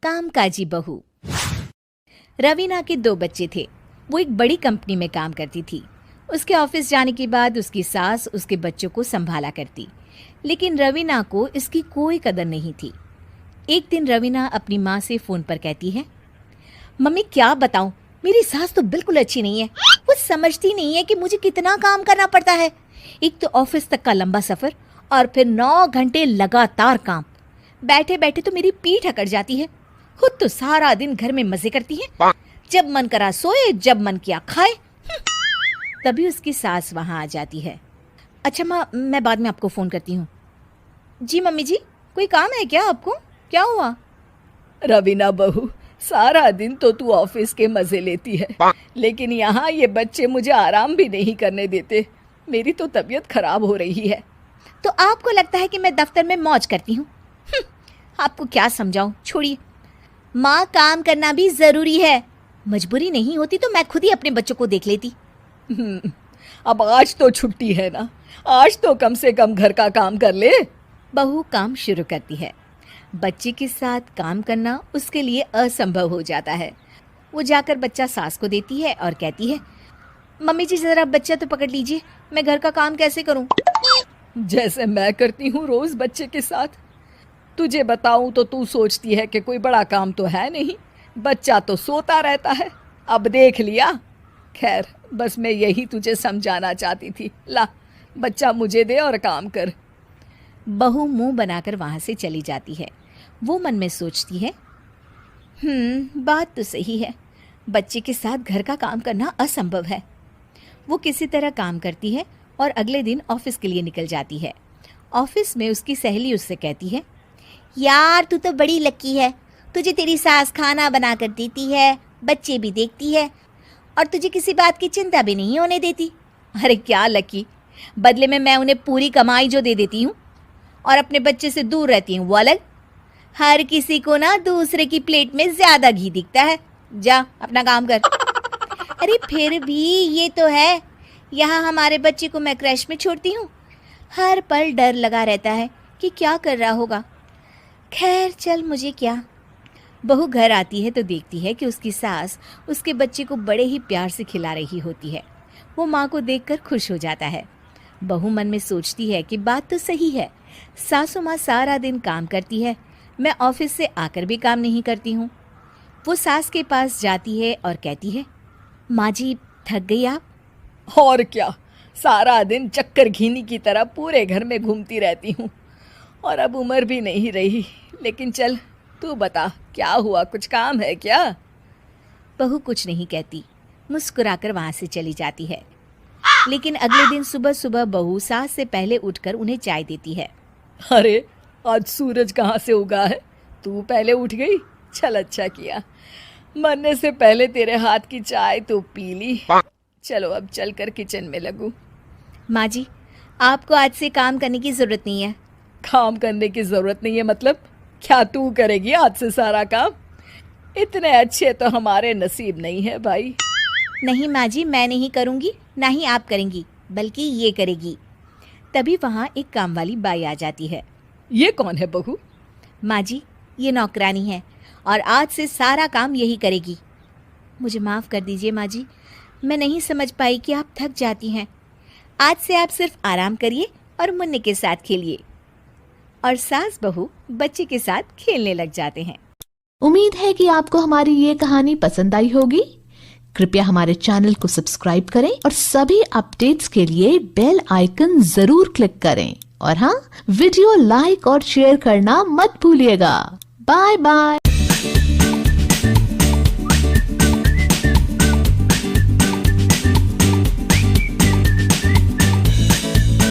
कामकाजी बहू। रवीना के 2 बच्चे थे। वो एक बड़ी कंपनी में काम करती थी। उसके ऑफिस जाने के बाद उसकी सास उसके बच्चों को संभाला करती, लेकिन रवीना को इसकी कोई कदर नहीं थी। एक दिन रवीना अपनी माँ से फ़ोन पर कहती है, मम्मी क्या बताऊं, मेरी सास तो बिल्कुल अच्छी नहीं है। वो समझती नहीं है कि मुझे कितना काम करना पड़ता है। एक तो ऑफिस तक का लंबा सफ़र और फिर 9 घंटे लगातार काम। बैठे बैठे तो मेरी पीठ अकड़ जाती है। खुद तो सारा दिन घर में मजे करती है, जब मन करा सोए, जब मन किया खाए। तभी उसकी सास वहां आ जाती है। अच्छा माँ, मैं बाद में आपको फ़ोन करती हूँ। जी मम्मी जी, कोई काम है क्या आपको? क्या हुआ? रवीना बहू, सारा दिन तो तू ऑफिस के मजे लेती है, लेकिन यहाँ ये बच्चे मुझे आराम भी नहीं करने देते। मेरी तो तबीयत खराब हो रही है। तो आपको लगता है कि मैं दफ्तर में मौज करती हूँ? आपको क्या समझाऊं, छोड़िए। माँ, काम करना भी ज़रूरी है। मजबूरी नहीं होती तो मैं खुद ही अपने बच्चों को देख लेती। अब आज तो छुट्टी है ना, आज तो कम से कम घर का काम कर ले। बहू काम शुरू करती है। बच्चे के साथ काम करना उसके लिए असंभव हो जाता है। वो जाकर बच्चा सास को देती है और कहती है, मम्मी जी ज़रा बच्चा तो पकड़ लीजिए, मैं घर का काम कैसे करूं? जैसे मैं करती हूँ रोज बच्चे के साथ। तुझे बताऊं तो तू सोचती है कि कोई बड़ा काम तो है नहीं, बच्चा तो सोता रहता है। अब देख लिया। खैर, बस मैं यही तुझे समझाना चाहती थी। ला, बच्चा मुझे दे और काम कर। बहू मुंह बनाकर वहां से चली जाती है। वो मन में सोचती है, बात तो सही है, बच्चे के साथ घर का काम करना असंभव है। वो किसी तरह काम करती है और अगले दिन ऑफिस के लिए निकल जाती है। ऑफिस में उसकी सहेली उससे कहती है, यार तू तो बड़ी लकी है, तुझे तेरी सास खाना बना कर देती है, बच्चे भी देखती है और तुझे किसी बात की चिंता भी नहीं होने देती। अरे क्या लकी, बदले में मैं उन्हें पूरी कमाई जो दे देती हूँ और अपने बच्चे से दूर रहती हूँ, वो अलग। हर किसी को ना दूसरे की प्लेट में ज्यादा घी दिखता है। जा अपना काम कर। अरे फिर भी ये तो है, यहाँ हमारे बच्चे को मैं क्रैश में छोड़ती हूँ, हर पल डर लगा रहता है कि क्या कर रहा होगा। खैर चल, मुझे क्या। बहू घर आती है तो देखती है कि उसकी सास उसके बच्चे को बड़े ही प्यार से खिला रही होती है। वो माँ को देखकर खुश हो जाता है। बहू मन में सोचती है कि बात तो सही है, सासू माँ सारा दिन काम करती है, मैं ऑफिस से आकर भी काम नहीं करती हूँ। वो सास के पास जाती है और कहती है, माँ जी थक गई आप? और क्या, सारा दिन चक्कर घीनी की तरह पूरे घर में घूमती रहती हूँ और अब उम्र भी नहीं रही। लेकिन चल तू बता, क्या हुआ, कुछ काम है क्या? बहू कुछ नहीं कहती, मुस्कुराकर वहाँ से चली जाती है। लेकिन अगले दिन सुबह सुबह बहू सास से पहले उठकर उन्हें चाय देती है। अरे आज सूरज कहाँ से उगा है, तू पहले उठ गई? चल अच्छा किया, मरने से पहले तेरे हाथ की चाय तो पी ली। चलो अब चलकर किचन में लगूं। माँ जी, आपको आज से काम करने की ज़रूरत नहीं है। काम करने की ज़रूरत नहीं है मतलब? क्या तू करेगी आज से सारा काम? इतने अच्छे तो हमारे नसीब नहीं है भाई। नहीं माँ जी, मैं नहीं करूँगी, ना ही आप करेंगी, बल्कि ये करेगी। तभी वहाँ एक काम वाली बाई आ जाती है। ये कौन है बहू? माँ जी, ये नौकरानी है और आज से सारा काम यही करेगी। मुझे माफ़ कर दीजिए माँ जी, मैं नहीं समझ पाई कि आप थक जाती हैं। आज से आप सिर्फ आराम करिए और मुन्ने के साथ खेलिए। और सास बहू बच्चे के साथ खेलने लग जाते हैं। उम्मीद है कि आपको हमारी ये कहानी पसंद आई होगी। कृपया हमारे चैनल को सब्सक्राइब करें और सभी अपडेट्स के लिए बेल आइकन जरूर क्लिक करें। और हाँ, वीडियो लाइक और शेयर करना मत भूलिएगा। Bye bye.